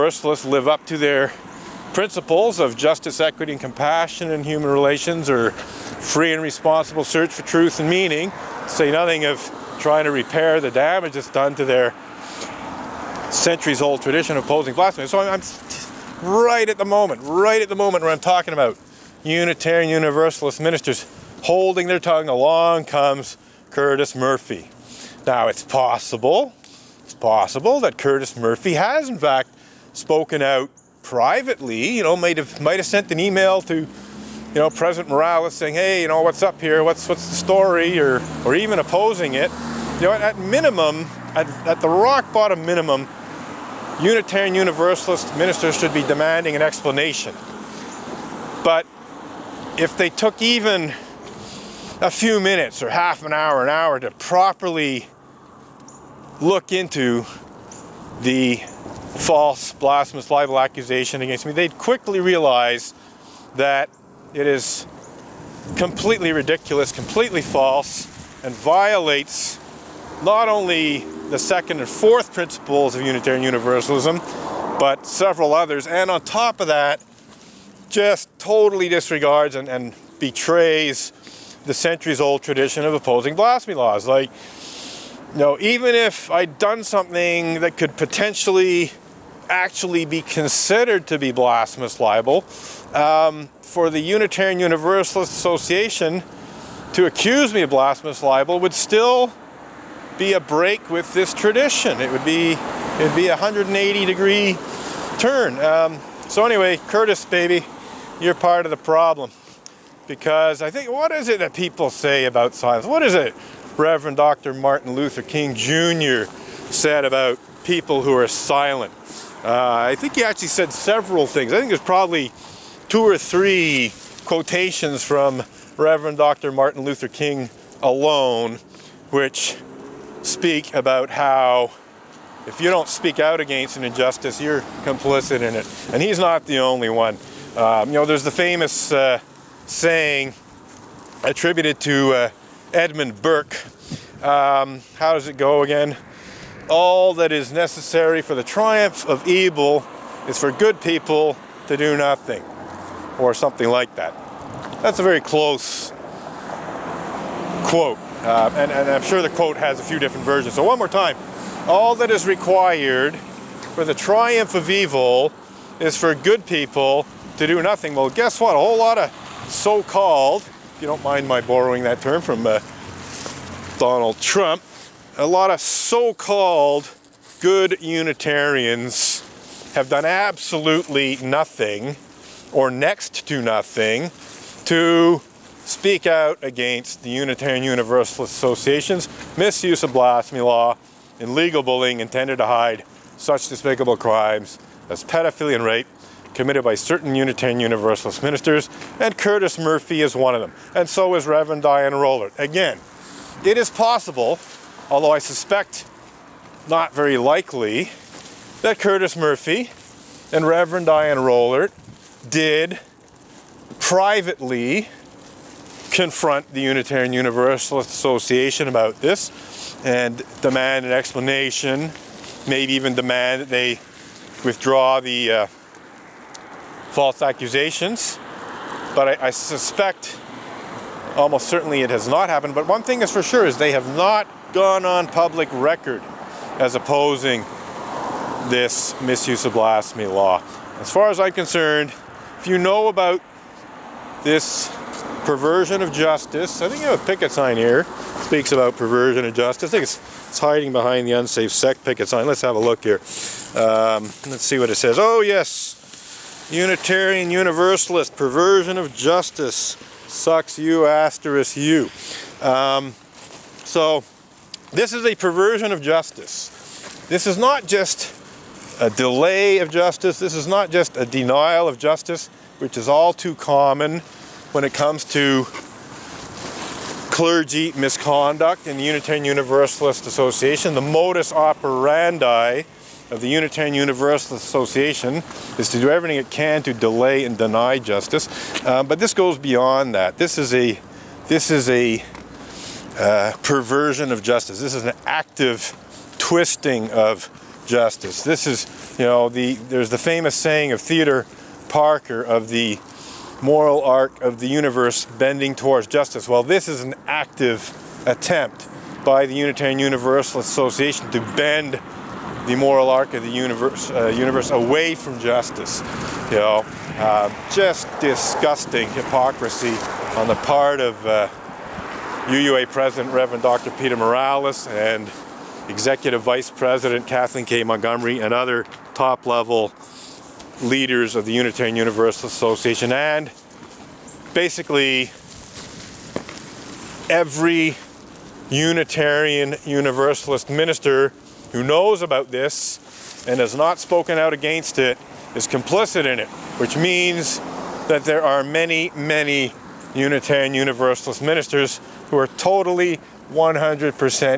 Universalists live up to their principles of justice, equity, and compassion in human relations, or free and responsible search for truth and meaning, say nothing of trying to repair the damage that's done to their centuries-old tradition of opposing blasphemy. So I'm right at the moment where I'm talking about Unitarian Universalist ministers holding their tongue, along comes Curtis Murphy. Now, it's possible that Curtis Murphy has in fact spoken out privately, might have sent an email to, President Morales saying, hey, what's up here, what's the story, or even opposing it. At minimum, at the rock bottom minimum, Unitarian Universalist ministers should be demanding an explanation. But if they took even a few minutes or half an hour to properly look into the false, blasphemous, libel accusation against me, they'd quickly realize that it is completely ridiculous, completely false, and violates not only the second and fourth principles of Unitarian Universalism, but several others, and on top of that, just totally disregards and betrays the centuries-old tradition of opposing blasphemy laws. Like, even if I'd done something that could potentially actually be considered to be blasphemous libel, for the Unitarian Universalist Association to accuse me of blasphemous libel would still be a break with this tradition. It'd be a 180-degree turn. So anyway, Curtis, baby, you're part of the problem. Because I think, what is it that people say about silence? What is it Reverend Dr. Martin Luther King Jr. said about people who are silent? I think he actually said several things. I think there's probably 2 or 3 quotations from Reverend Dr. Martin Luther King alone, which speak about how if you don't speak out against an injustice, you're complicit in it. And he's not the only one. There's the famous saying attributed to Edmund Burke. How does it go again? All that is necessary for the triumph of evil is for good people to do nothing, or something like that. That's a very close quote, and I'm sure the quote has a few different versions. So one more time. All that is required for the triumph of evil is for good people to do nothing. Well, guess what? A whole lot of so-called, if you don't mind my borrowing that term from Donald Trump, a lot of so-called good Unitarians have done absolutely nothing, or next to nothing, to speak out against the Unitarian Universalist Association's misuse of blasphemy law and legal bullying intended to hide such despicable crimes as pedophilia and rape committed by certain Unitarian Universalist ministers, and Curtis Murphy is one of them. And so is Reverend Diana Rollert. Again, it is possible, although I suspect not very likely, that Curtis Murphy and Reverend Diana Rollert did privately confront the Unitarian Universalist Association about this and demand an explanation, maybe even demand that they withdraw the false accusations. But I suspect almost certainly it has not happened. But one thing is for sure is they have not gone on public record as opposing this misuse of blasphemy law. As far as I'm concerned, if you know about this perversion of justice, I think you have a picket sign here that speaks about perversion of justice. I think it's hiding behind the unsafe sect picket sign. Let's have a look here. Let's see what it says. Oh yes, Unitarian Universalist, perversion of justice, sucks you asterisk you. So this is a perversion of justice. This is not just a delay of justice. This is not just a denial of justice, which is all too common when it comes to clergy misconduct in the Unitarian Universalist Association. The modus operandi of the Unitarian Universalist Association is to do everything it can to delay and deny justice. But this goes beyond that. This is a perversion of justice. This is an active twisting of justice. This is, there's the famous saying of Theodore Parker of the moral arc of the universe bending towards justice. Well, this is an active attempt by the Unitarian Universalist Association to bend the moral arc of the universe away from justice. Just disgusting hypocrisy on the part of UUA President Reverend Dr. Peter Morales and Executive Vice President Kathleen K. Montgomery and other top-level leaders of the Unitarian Universalist Association, and basically every Unitarian Universalist minister who knows about this and has not spoken out against it is complicit in it, which means that there are many, many Unitarian Universalist ministers who are totally 100%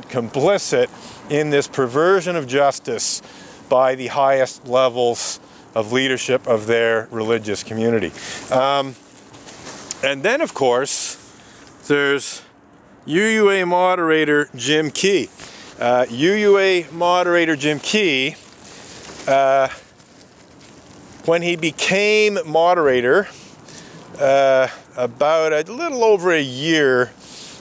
complicit in this perversion of justice by the highest levels of leadership of their religious community. And then, of course, there's UUA moderator Jim Key. UUA moderator Jim Key, when he became moderator, about a little over a year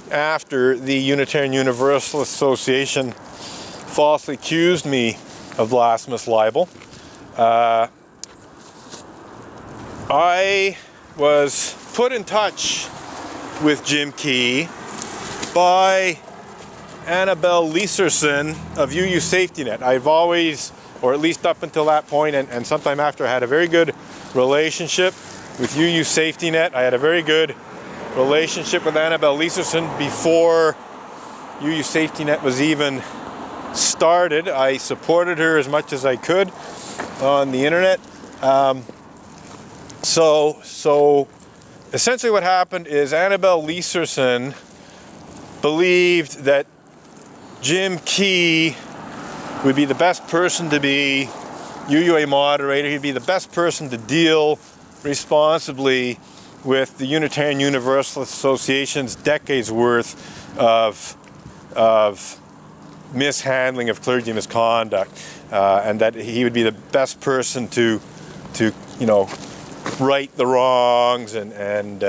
after the Unitarian Universalist Association falsely accused me of blasphemous libel, I was put in touch with Jim Key by Annabelle Lieserson of UU Safety Net. I've always, or at least up until that point and sometime after, I had a very good relationship with UU Safety Net. I had a very good relationship with Annabelle Lieserson before UU Safety Net was even started. I supported her as much as I could on the internet. So essentially what happened is Annabelle Lieserson believed that Jim Key would be the best person to be UUA moderator. He'd be the best person to deal responsibly with the Unitarian Universalist Association's decades worth of mishandling of clergy misconduct, and that he would be the best person to right the wrongs and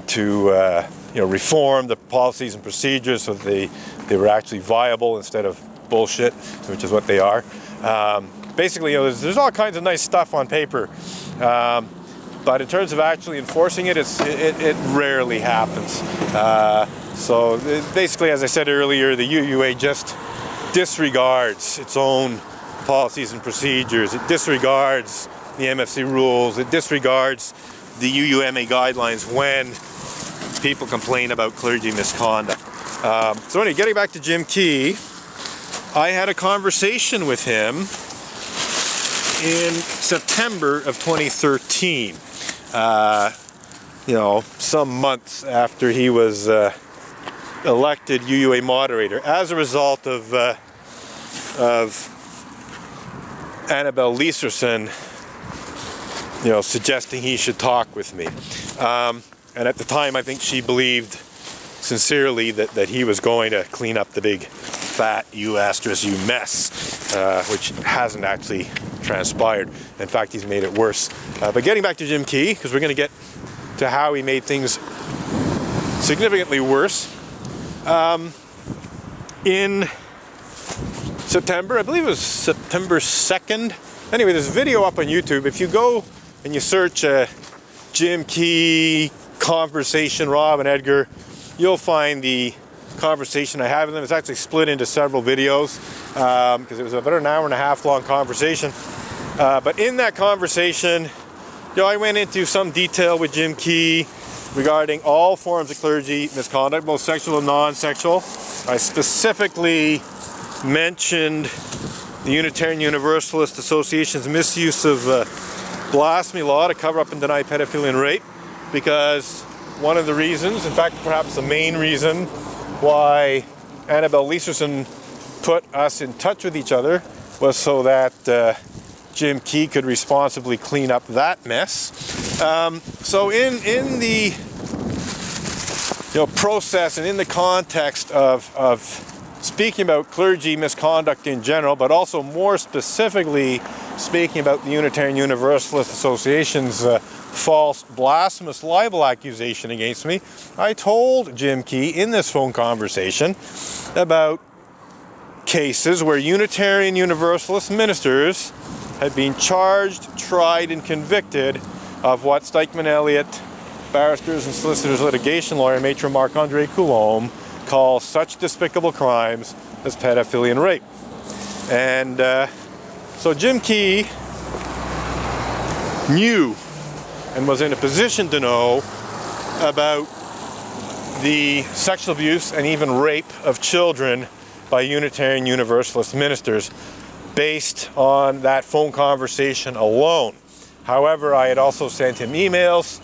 to reform the policies and procedures so that they were actually viable instead of bullshit, which is what they are. Basically, there's all kinds of nice stuff on paper, but in terms of actually enforcing it, it rarely happens. So basically, as I said earlier, the UUA just disregards its own policies and procedures. It disregards the MFC rules. It disregards the UUMA guidelines when people complain about clergy misconduct. So anyway, getting back to Jim Key, I had a conversation with him in September of 2013. Some months after he was elected UUA moderator, as a result of Annabelle Lieserson, suggesting he should talk with me. And at the time, I think she believed sincerely that he was going to clean up the big fat U** mess, which hasn't actually transpired. In fact, he's made it worse. But getting back to Jim Key, because we're going to get to how he made things significantly worse. In September, I believe it was September 2nd. Anyway, there's a video up on YouTube. If you go and you search Jim Key conversation, Rob and Edgar, you'll find the conversation I have with them. It's actually split into several videos because it was about an hour and a half long conversation. But in that conversation, I went into some detail with Jim Key regarding all forms of clergy misconduct, both sexual and non-sexual. I specifically mentioned the Unitarian Universalist Association's misuse of blasphemy law to cover up and deny pedophilia and rape, because one of the reasons, in fact perhaps the main reason, why Annabelle Lieserson put us in touch with each other was so that Jim Key could responsibly clean up that mess. So in the process and in the context of speaking about clergy misconduct in general, but also more specifically speaking about the Unitarian Universalist Association's false blasphemous libel accusation against me, I told Jim Key in this phone conversation about cases where Unitarian Universalist ministers had been charged, tried, and convicted of what Stikeman Elliott, barristers and solicitors litigation lawyer, Maitre Marc-Andre Coulombe, calls such despicable crimes as pedophilia and rape. And so Jim Key knew and was in a position to know about the sexual abuse and even rape of children by Unitarian Universalist ministers based on that phone conversation alone. However, I had also sent him emails,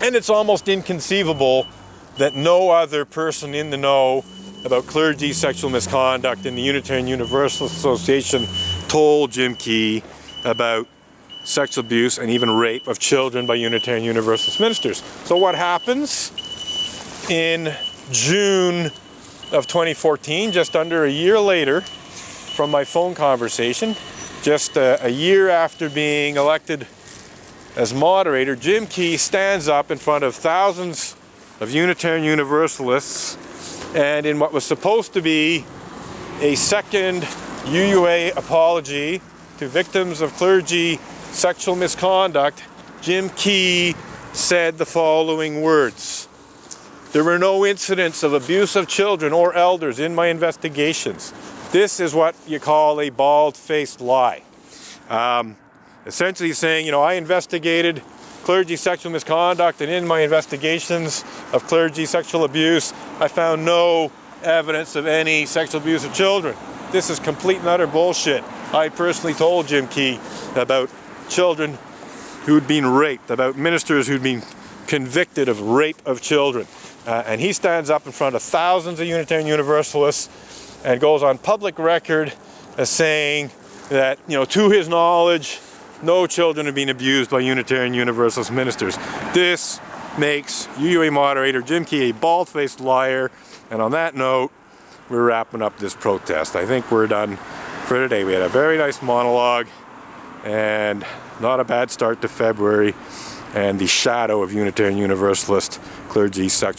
and it's almost inconceivable that no other person in the know about clergy sexual misconduct in the Unitarian Universalist Association told Jim Key about sexual abuse and even rape of children by Unitarian Universalist ministers. So what happens in June of 2014, just under a year later from my phone conversation, just a year after being elected as moderator, Jim Key stands up in front of thousands of Unitarian Universalists, and in what was supposed to be a second UUA apology to victims of clergy sexual misconduct, Jim Key said the following words: "There were no incidents of abuse of children or elders in my investigations." This is what you call a bald-faced lie. Essentially saying, I investigated clergy sexual misconduct, and in my investigations of clergy sexual abuse, I found no evidence of any sexual abuse of children. This is complete and utter bullshit. I personally told Jim Key about children who'd been raped, about ministers who'd been convicted of rape of children. And he stands up in front of thousands of Unitarian Universalists and goes on public record as saying that, to his knowledge, no children have been abused by Unitarian Universalist ministers. This makes UUA moderator Jim Key a bald-faced liar. And on that note, we're wrapping up this protest. I think we're done for today. We had a very nice monologue and not a bad start to February and the shadow of Unitarian Universalist clergy sexual